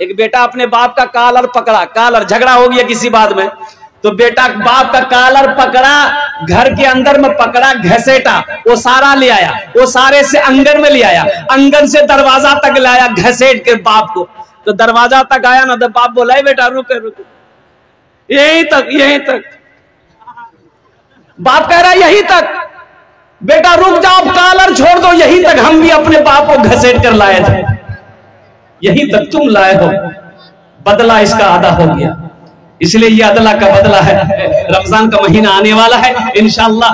एक बेटा अपने बाप का कॉलर पकड़ा, कॉलर झगड़ा हो गया किसी बात में, तो बेटा बाप का कॉलर पकड़ा, घर के अंदर में पकड़ा, घसेटा, वो सारा ले आया, वो सारे से आंगन में ले आया, आंगन से दरवाजा तक लाया घसेट के बाप को। तो दरवाजा तक आया ना, तो बाप बोला बेटा रुक रुक, यहीं तक, यहीं तक। बाप कह रहा यहीं तक, बेटा रुक जाओ, कॉलर छोड़ दो, यहीं तक हम भी अपने बाप को घसेट कर लाए थे, यहीं तक तुम लाए हो, बदला इसका आधा हो गया। इसलिए ये अदला का बदला है। रमजान का महीना आने वाला है, इंशाअल्लाह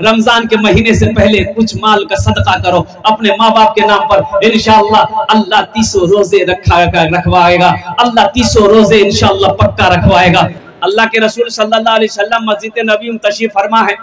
रमजान के महीने से पहले कुछ माल का सदका करो अपने माँ बाप के नाम पर। इंशाअल्लाह अल्लाह 300 रोजे रखवाएगा, अल्लाह 300 रोजे इंशाअल्लाह पक्का रखवाएगा। अल्लाह के रसूल सल्लल्लाहु अलैहि वसल्लम मस्जिद नबी में तशरीफ फरमा है,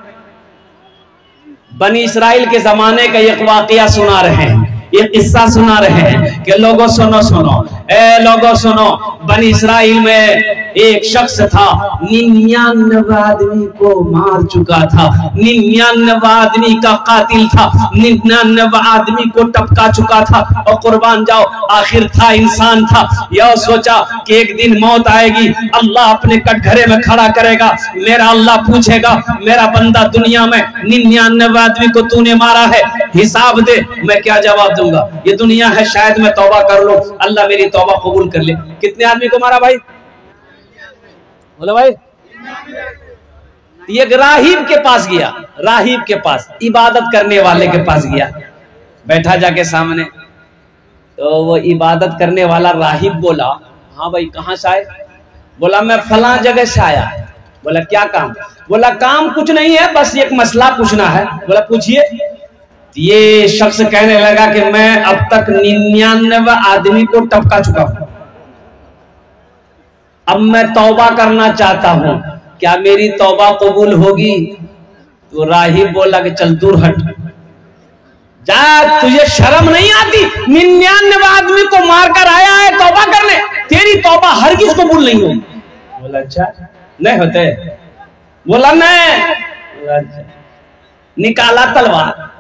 बनी इसराइल के जमाने का एक वाकया सुना रहे हैं, ये किस्सा सुना रहे हैं कि लोगों सुनो सुनो, ए लोगों सुनो, बनी इसराइल में एक शख्स था, 99 आदमी को मार चुका था, 99 आदमी का कातिल था, 99 आदमी को टपका चुका था, और कुर्बान जाओ आखिर था इंसान था। यह सोचा कि एक दिन मौत आएगी, अल्लाह अपने कटघरे में खड़ा करेगा, मेरा अल्लाह पूछेगा मेरा बंदा दुनिया में 99 आदमी को तूने मारा है, हिसाब दे। मैं क्या जवाब दूंगा, ये दुनिया है, शायद मैं तौबा कर लूं, अल्लाह मेरी तौबा कबूल कर ले। कितने आदमी को मारा भाई, बोलो भाई। ये राहिब के पास गया, राहिब के पास, इबादत करने वाले के पास गया, बैठा जाके सामने, तो वो इबादत करने वाला राहिब बोला, हाँ भाई कहाँ से आए? बोला मैं फलां जगह से आया। बोला क्या काम? बोला काम कुछ नहीं है, बस एक मसला पूछना है। बोला पूछिए। ये शख्स कहने लगा कि मैं अब तक 99 आदमी को टपका चुका हूं, अब मैं तौबा करना चाहता हूं, क्या मेरी तौबा कबूल होगी? तो राहिब बोला कि चल दूर हट जा, तुझे शर्म नहीं आती? 99 आदमी को मारकर आया है तौबा करने, तेरी तौबा हरगिज कबूल नहीं होगी। बोला अच्छा नहीं होते? बोला नहीं। निकाला तलवार,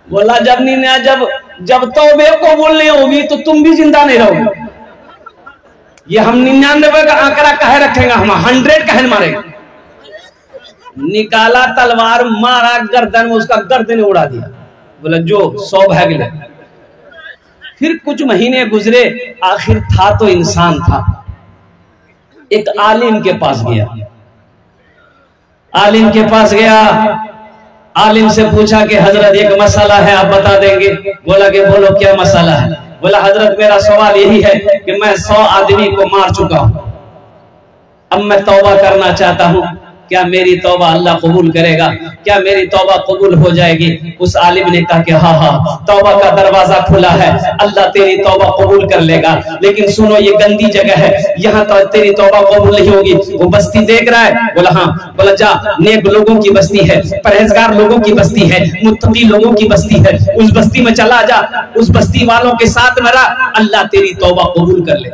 बोला जब तौबे कबूल नहीं होगी तो तुम भी जिंदा नहीं रहोगे। ये हम 99 का आंकड़ा कहे रखेंगे, हम 100 कहे मारेंगे। निकाला तलवार, मारा गर्दन में, उसका गर्दन उड़ा दिया। बोला जो 100 भाग ले। फिर कुछ महीने गुजरे, आखिर था तो इंसान था, एक आलिम के पास गया, आलिम के पास गया, आलिम से पूछा कि हजरत एक मसला है, आप बता देंगे? बोला कि बोलो क्या मसला है? बोला हजरत मेरा सवाल यही है कि मैं 100 आदमी को मार चुका हूं, अब मैं तौबा करना चाहता हूं, क्या मेरी तौबा अल्लाह कबूल करेगा? क्या मेरी तौबा कबूल हो जाएगी? उस आलिम ने कहा कि हाँ हाँ तौबा का दरवाजा खुला है, अल्लाह तेरी तौबा कबूल कर लेगा, लेकिन सुनो ये गंदी जगह है, यहाँ तो तेरी तौबा कबूल नहीं होगी। वो बस्ती देख रहा है? बोला हाँ। बोला जा, नेक लोगों की बस्ती है, परहेजगार लोगों की बस्ती है, मुत्तकी लोगों की बस्ती है, उस बस्ती में चला जा, उस बस्ती वालों के साथ में रह, अल्लाह तेरी तौबा कबूल कर ले।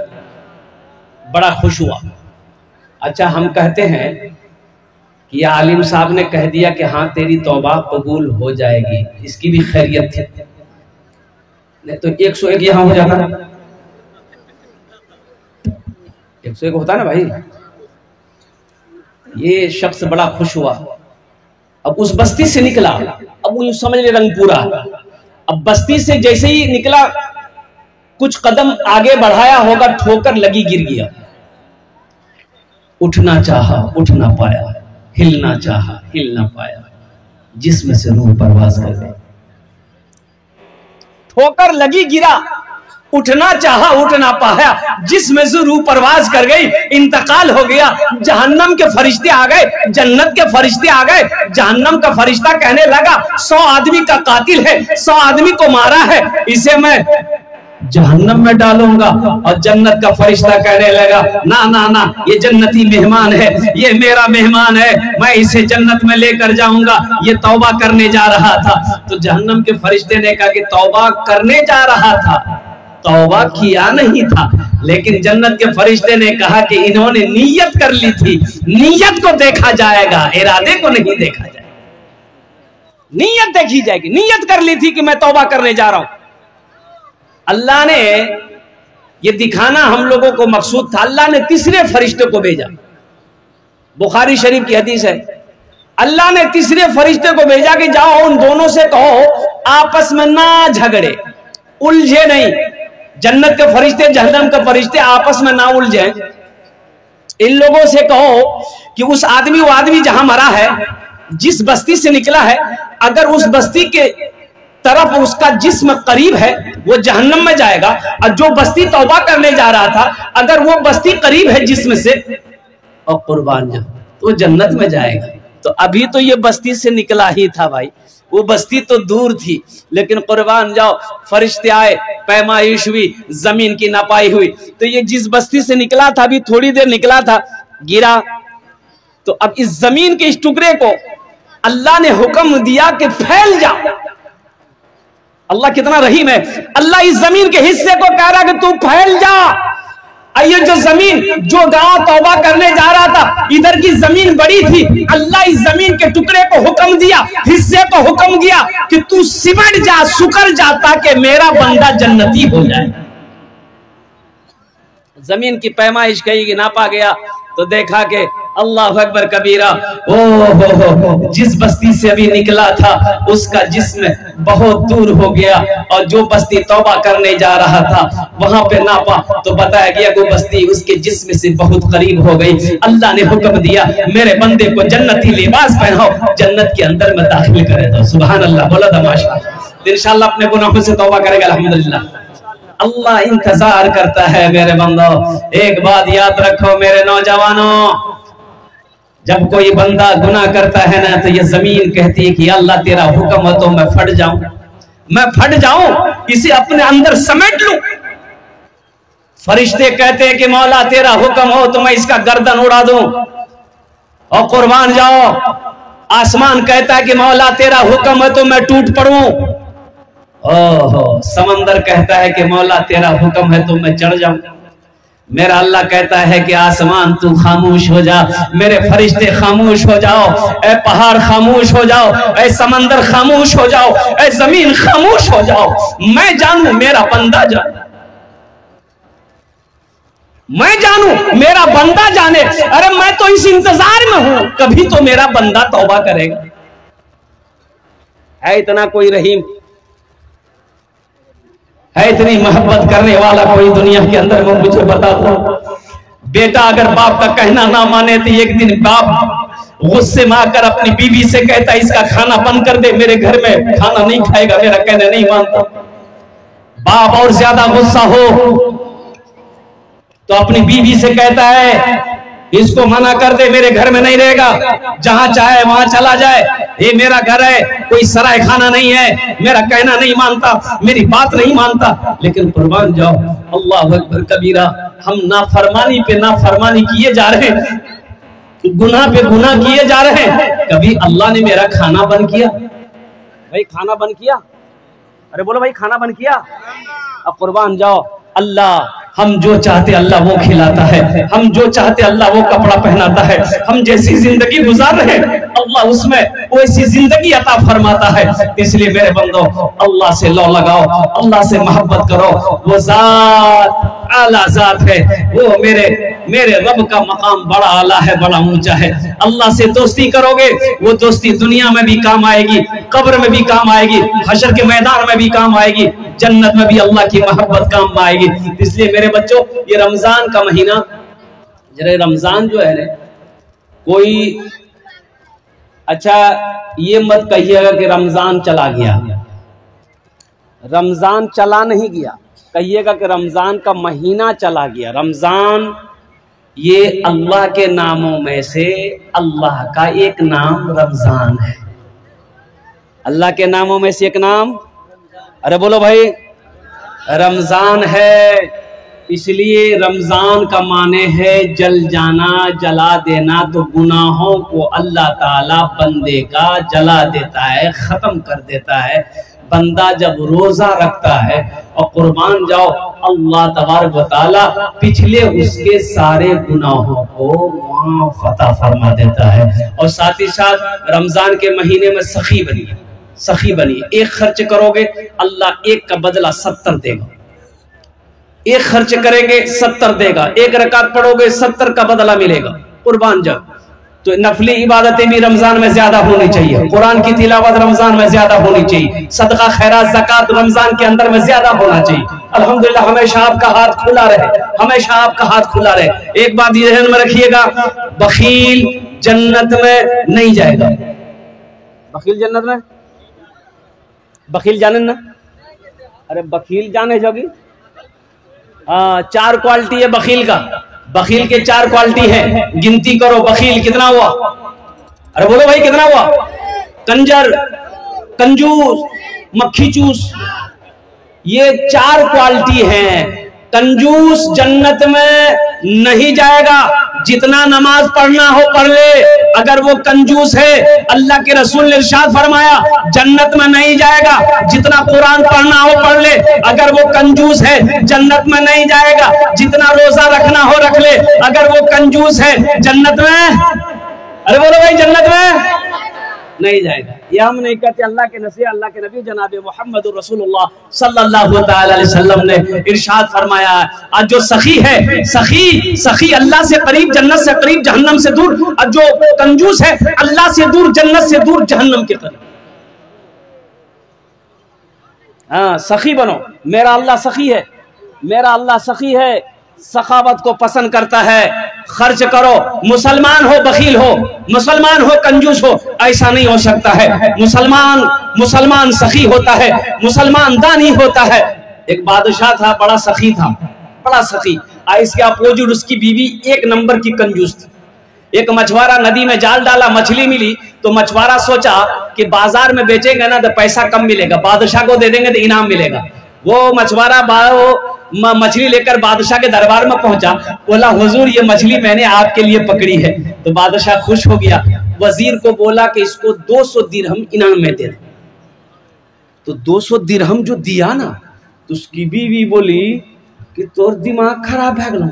बड़ा खुश हुआ। अच्छा हम कहते हैं कि आलिम साहब ने कह दिया कि हाँ तेरी तौबा कबूल हो जाएगी, इसकी भी खैरियत थी, नहीं तो 101 यहां हो जाता, 101 होता ना भाई। ये शख्स बड़ा खुश हुआ। अब उस बस्ती से निकला, अब वो समझ ले रंगपुरा, अब बस्ती से जैसे ही निकला, कुछ कदम आगे बढ़ाया होगा, ठोकर लगी, गिर गया। उठना चाहा, उठ ना पाया, हिलना चाहा, हिल ना पाया, जिस्म से रूह परवाज कर गई। ठोकर लगी, गिरा, उठना चाहा, उठ ना पाया, जिस्म से रूह परवाज कर गई, इंतकाल हो गया। जहन्नम के फरिश्ते आ गए, जन्नत के फरिश्ते आ गए। जहन्नम का फरिश्ता कहने लगा 100 आदमी का कातिल है, 100 आदमी को मारा है, इसे मैं जहन्नम में डालूंगा। और जन्नत का फरिश्ता कहने लगा ना ना ना, ये जन्नती मेहमान है, ये मेरा मेहमान है, मैं इसे जन्नत में लेकर जाऊंगा, ये तौबा करने जा रहा था। तो जहन्नम के फरिश्ते ने कहा कि तौबा करने जा रहा था, तौबा किया नहीं था। लेकिन जन्नत के फरिश्ते ने कहा कि इन्होंने नीयत कर ली थी, नीयत को देखा जाएगा, इरादे को नहीं देखा जाएगा, नीयत देखी जाएगी। नीयत कर ली थी कि मैं तौबा करने जा रहा हूं। अल्लाह ने ये दिखाना हम लोगों को मकसूद था। अल्लाह ने तीसरे फरिश्ते को भेजा। बुखारी शरीफ की हदीस है, अल्लाह ने तीसरे फरिश्ते को भेजा कि जाओ उन दोनों से कहो आपस में ना झगड़े, उलझे नहीं। जन्नत के फरिश्ते जहन्नम के फरिश्ते आपस में ना उलझे। इन लोगों से कहो कि उस आदमी, वो आदमी जहां मरा है, जिस बस्ती से निकला है, अगर उस बस्ती के तरफ उसका जिस्म करीब है वो जहन्नम में जाएगा, और जो बस्ती तौबा करने जा रहा था अगर वो बस्ती करीब है जिस्म से, और कुर्बान जा तो जन्नत में जाएगा। तो अभी तो ये बस्ती से निकला ही था भाई, वो बस्ती तो दूर थी, लेकिन कुर्बान जाओ फरिश्ते आए, पैमाइश हुई, जमीन की नपाई हुई, तो ये जिस बस्ती से निकला था अभी थोड़ी देर निकला था, गिरा। तो अब इस जमीन के इस टुकड़े को अल्लाह ने हुक्म दिया कि फैल जा। अल्लाह कितना रहीम है। अल्लाह इस जमीन के हिस्से को कह रहा कि तू फैल जा। ये जो जमीन, जो गांव तौबा करने जा रहा था, इधर की जमीन बड़ी थी, अल्लाह इस जमीन के टुकड़े को हुक्म दिया, हिस्से को हुक्म दिया कि तू सिमट जा, सुकर जा, ताकि मेरा बंदा जन्नती हो जाए। जमीन की पैमाइश कहीं नापा गया तो देखा कि अल्लाह अकबर कबीरा, ओ हो, जिस बस्ती से अभी निकला था उसका जिस्म बहुत दूर हो गया, और जो बस्ती तौबा करने जा रहा था वहां पे नापा तो बताया गया वो बस्ती उसके जिस्म से बहुत करीब हो गई। अल्लाह ने हुक्म दिया मेरे बंदे को जन्नती लिबास पहनाओ, जन्नत के अंदर में दाखिल करे दो। सुभान अल्लाह, बोला था माशाअल्लाह। इंशाअल्लाह अपने गुनाहों से तौबा करेगा अल्हम्दुलिल्लाह। अल्लाह इंतजार करता है मेरे बंदो। एक बात याद रखो मेरे नौजवानों, जब कोई बंदा गुनाह करता है ना तो ये जमीन कहती है कि अल्लाह तेरा हुक्म हो तो मैं फट जाऊं, मैं फट जाऊं, इसे अपने अंदर समेट लूं। फरिश्ते कहते हैं कि मौला तेरा हुक्म हो तो मैं इसका गर्दन उड़ा दूं और कुर्बान जाओ। आसमान कहता है कि मौला तेरा हुक्म है तो मैं टूट पड़ूं। ओहो, समंदर कहता है कि मौला तेरा हुक्म है तो मैं चढ़ जाऊं। मेरा अल्लाह कहता है कि आसमान तू खामोश हो जा, मेरे फरिश्ते खामोश हो जाओ, ए पहाड़ खामोश हो जाओ, ए समंदर खामोश हो जाओ, ए जमीन खामोश हो जाओ। मैं जानू मेरा बंदा जाने, मैं जानू मेरा बंदा जाने। अरे मैं तो इस इंतजार में हूं, कभी तो मेरा बंदा तौबा करेगा। है इतना कोई रहीम, है इतनी मोहब्बत करने वाला कोई दुनिया के अंदर में? मुझे बता दो। बेटा अगर बाप का कहना ना माने तो एक दिन बाप गुस्से में आकर अपनी बीवी से कहता इसका खाना बंद कर दे, मेरे घर में खाना नहीं खाएगा, मेरा कहना नहीं मानता। बाप और ज्यादा गुस्सा हो तो अपनी बीवी से कहता है इसको मना कर दे, मेरे घर में नहीं रहेगा, जहां चाहे वहां चला जाए, ये मेरा घर है, कोई सराय खाना नहीं है, मेरा कहना नहीं मानता, मेरी बात नहीं मानता। लेकिन कुर्बान जाओ, अल्लाह अकबर कबीरा, हम नाफरमानी पे नाफरमानी किए जा रहे हैं, गुनाह पे गुनाह किए जा रहे हैं। कभी अल्लाह ने मेरा खाना बंद किया? भाई खाना बंद किया? अरे बोलो भाई खाना बंद किया? अब कुर्बान जाओ, अल्लाह हम जो चाहते अल्लाह वो खिलाता है, हम जो चाहते अल्लाह वो कपड़ा पहनाता है, हम जैसी जिंदगी गुजार रहे अल्लाह उसमें वैसी जिंदगी अता फरमाता है। इसलिए मेरे बंदो अल्लाह से लौ लगाओ, अल्लाह से मोहब्बत करो। वो जात आला जात है, वो मेरे रब का मकाम बड़ा आला है, बड़ा ऊंचा है। अल्लाह से दोस्ती करोगे वो दोस्ती दुनिया में भी काम आएगी, कब्र में भी काम आएगी, हशर के मैदान में भी काम आएगी, जन्नत में भी अल्लाह की मोहब्बत काम आएगी। इसलिए मेरे बच्चों ये रमजान का महीना, जरा रमजान जो है ना, कोई अच्छा ये मत कहिएगा कि रमजान चला गया, रमजान चला नहीं गया, कहिएगा कि रमजान का महीना चला गया। रमजान ये अल्लाह के नामों में से अल्लाह का एक नाम रमजान है, अल्लाह के नामों में से एक नाम, अरे बोलो भाई, रमजान है। इसलिए रमजान का माने है जल जाना, जला देना। तो गुनाहों को अल्लाह ताला बंदे का जला देता है, खत्म कर देता है। बंदा जब रोजा रखता है और कुर्बान जाओ, अल्लाह तबारक व तआला पिछले उसके सारे गुनाहों को माफ अता फरमा देता है। और साथ ही साथ रमजान के महीने में सखी बनिए, सखी बनिए। एक खर्च करोगे अल्लाह एक का बदला 70 देगा। एक खर्च करेंगे 70 देगा, एक रकात पढ़ोगे 70 का बदला मिलेगा। कुर्बान जाओ। तो नफली इबादतें भी रमजान में ज्यादा होनी चाहिए, कुरान की तिलावत रमजान में ज्यादा होनी चाहिए, सदका खैरात ज़कात रमजान के अंदर में ज्यादा होना चाहिए। अल्हम्दुलिल्लाह, हमेशा आपका हाथ खुला रहे, हमेशा आपका हाथ खुला रहे। एक बात ध्यान में रखिएगा, बखील जन्नत में नहीं जाएगा। बखील जन्नत में, बखील जाने ना, अरे बखील जाने जोगी। हाँ, 4 क्वालिटी है बखील का। बखील के 4 क्वालिटी है, गिनती करो। बखील कितना हुआ? अरे बोलो भाई कितना हुआ? कंजर, कंजूस, मक्खी चूस, ये 4 क्वालिटी हैं। कंजूस जन्नत में नहीं जाएगा, जितना नमाज पढ़ना हो पढ़ ले, अगर वो कंजूस है अल्लाह के रसूल ने इरशाद फरमाया जन्नत में नहीं जाएगा। जितना कुरान पढ़ना हो पढ़ ले, अगर वो कंजूस है जन्नत में नहीं जाएगा। जितना रोजा रखना हो रख ले, अगर वो कंजूस है जन्नत में, अरे बोलो भाई, जन्नत में नहीं जाएगा। ये हम नहीं कहते, अल्लाह के नबी, अल्लाह के नबी जनाब मोहम्मद रसूलुल्लाह सल्लल्लाहु तआला अलैहि वसल्लम ने इरशाद फरमाया, आज जो सखी है, सखी अल्लाह से करीब, जन्नत से करीब, जहन्नम से दूर। और जो कंजूस है अल्लाह से दूर, जन्नत से दूर, जहन्नम के करीब। हाँ, सखी बनो। मेरा अल्लाह सखी है, मेरा अल्लाह सखी है, सखावत को पसंद करता है। खर्च करो, मुसलमान हो बखील हो, मुसलमान हो कंजूस हो, ऐसा नहीं हो सकता है। मुसलमान सखी होता है, मुसलमान दानी होता है। एक बादशाह था, बड़ा सखी था, बड़ा सखी। इसके अपोजिट उसकी बीवी 1 नंबर की कंजूस थी। एक मछुआरा नदी में जाल डाला, मछली मिली, तो मछुआरा सोचा कि बाजार में बेचेंगे ना तो पैसा कम मिलेगा, बादशाह को दे देंगे तो इनाम मिलेगा। वो मछुआरा मछली लेकर बादशाह के दरबार में पहुंचा, बोला हुजूर ये मछली मैंने आपके लिए पकड़ी है। तो बादशाह खुश हो गया, वजीर को बोला कि इसको 200 दिरहम इनाम में दे। तो 200 दिरहम जो दिया ना, तो उसकी बीवी बोली कि तोर दिमाग खराब है गलो,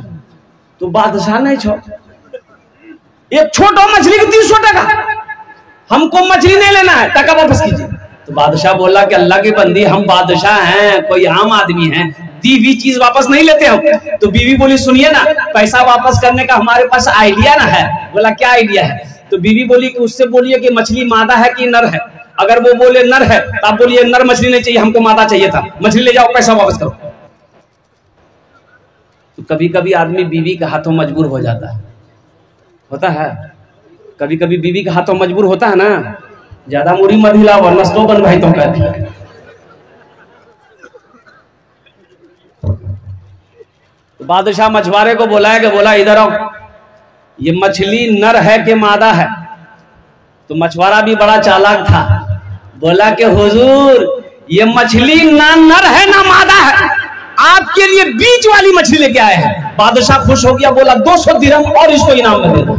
तो बादशाह नहीं छो, एक छोटा मछली की 300 टका, हमको मछली नहीं लेना है, टका वापस कीजिए। तो बादशाह बोला कि अल्लाह की बंदी, हम बादशाह हैं, कोई आम आदमी है, दी हुई चीज वापस नहीं लेते हम। तो बीवी बोली सुनिए ना, पैसा वापस करने का हमारे पास आइडिया ना है। बोला क्या आइडिया है? तो बीवी बोली कि उससे बोलिए कि मछली मादा है कि नर है। अगर वो बोले नर है तो आप बोलिए नर मछली नहीं चाहिए, हमको मादा चाहिए था, मछली ले जाओ, पैसा वापस करो। तो कभी कभी आदमी बीवी के हाथों मजबूर हो जाता है, होता है, कभी कभी बीवी के हाथों मजबूर होता है ना। ज्यादा मुड़ी मत हिलाओ वरना स्टोव बन भाई तो कहती है। तो बादशाह मछुआरे को बुलाया कि बोला इधर आओ, ये मछली नर है कि मादा है? तो मछुआरा भी बड़ा चालाक था, बोला कि हुजूर ये मछली ना नर है ना मादा है, आपके लिए बीच वाली मछली लेके आए हैं। बादशाह खुश हो गया, बोला 200 दिरहम और इसको इनाम में दे दो।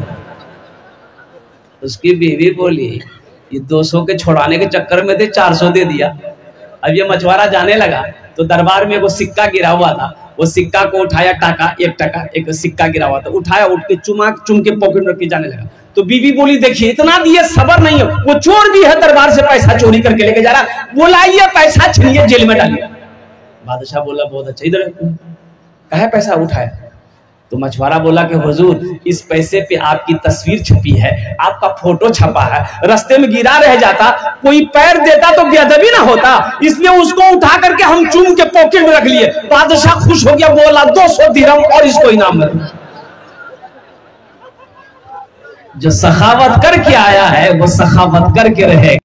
उसकी बीवी बोली ये 200 के छुड़ाने के चक्कर में 400 दे दिया। अब ये मछुआरा जाने लगा तो दरबार में वो सिक्का गिरा हुआ था, वो सिक्का को उठाया, टाका 1 टका एक सिक्का गिरा हुआ था, उठाया, उठ के चुम के पॉकेट रख के जाने लगा। तो बीवी बोली देखिए इतना दिए सबर नहीं हो, वो चोर भी है, दरबार से पैसा चोरी करके लेके जा रहा, बुलाइए पैसा छीनिए जेल में डालिए। बादशाह बोला बहुत अच्छा, इधर कहे पैसा उठाया। तो मछुआरा बोला कि हुजूर इस पैसे पे आपकी तस्वीर छपी है, आपका फोटो छपा है, रास्ते में गिरा रह जाता, कोई पैर देता तो बेअदबी ना होता, इसलिए उसको उठा करके हम चूम के पॉकेट में रख लिए। बादशाह खुश हो गया, बोला 200 दिरहम और इसको इनाम में। जो सखावत करके आया है वो सखावत करके रहे।